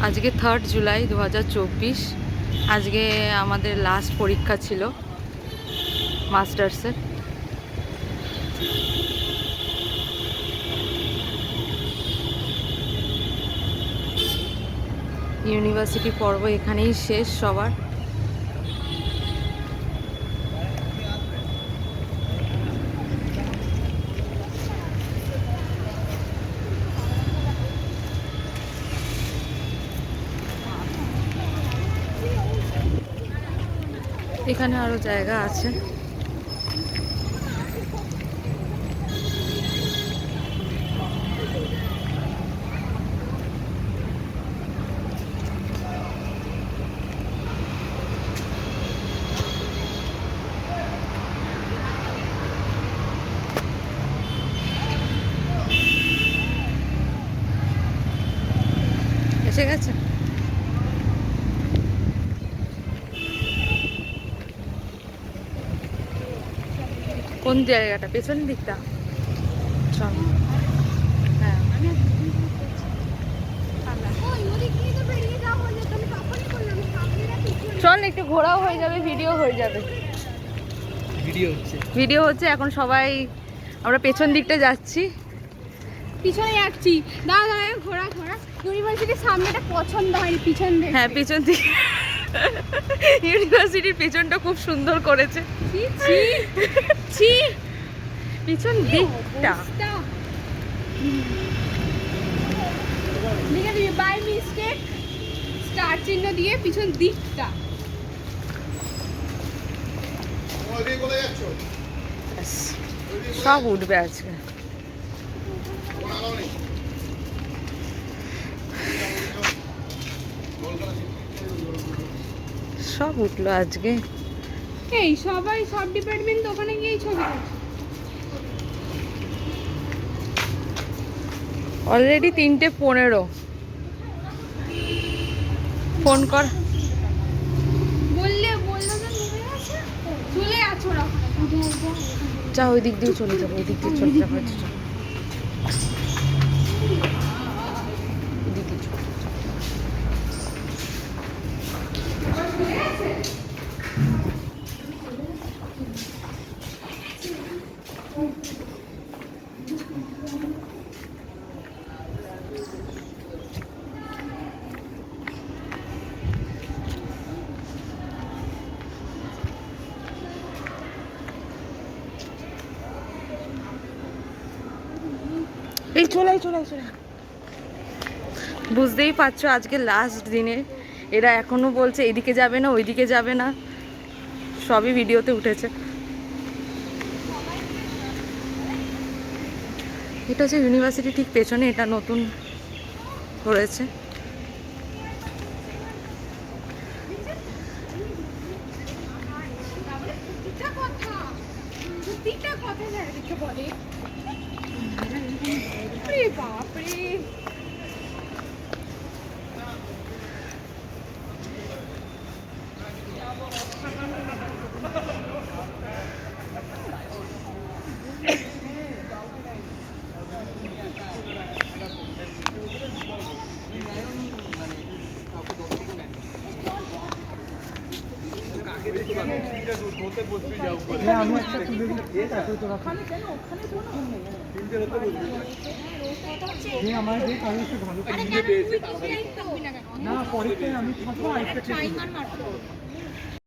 আজকে 3 জুলাই 2024। আজকে আমাদের লাস্ট পরীক্ষা ছিল মাস্টার্সের। ইউনিভার্সিটি পর্ব এখানেই শেষ সবার। এখানে আরো জায়গা আছে। এসে গেছে। কোন জায়গাটা? পেছনের দিকটা। চল। হ্যাঁ, চল একটু ঘোরাও হয়ে যাবে, ভিডিও হয়ে যাবে। ভিডিও হচ্ছে এখন। সবাই আমরা পেছন দিকটা যাচ্ছি। পিছনে যাচ্ছি। দাদা ঘোরা ঘোরা ইউনিভার্সিটির সামনেটা পছন্দ হয়নি পিছন থেকে। হ্যাঁ, পিছন দিকে ইউনিভার্সিটির পেছনটা খুব সুন্দর করেছে। ছি ছি ছি পিছন দিকটা লিখে দিবি বাই মিস্টেক স্টার চিহ্ন দিয়ে পিছন দিকটা। সব উঠবে আজকে। সব উঠলো আজকে। এই সবাই সব ডিপার্টমেন্ট ওখানে গিয়েই ছবি করছে। অলরেডি 3:15। ফোন কর। বললে তো নেমে আছে, চলে আছো ওরা। যা, ওই দিক দিয়ে চলে যাবো, ওই দিক দিয়ে চলে যাবো। এই চলে চলে চলে। বুঝতেই পারছো আজকে লাস্ট দিনে এরা এখনো বলছে এদিকে যাবে না, ওইদিকে যাবে না। সবই ভিডিওতে উঠেছে। এটা হচ্ছে ইউনিভার্সিটি ঠিক পেছনে, এটা নতুন করেছে। বাপরে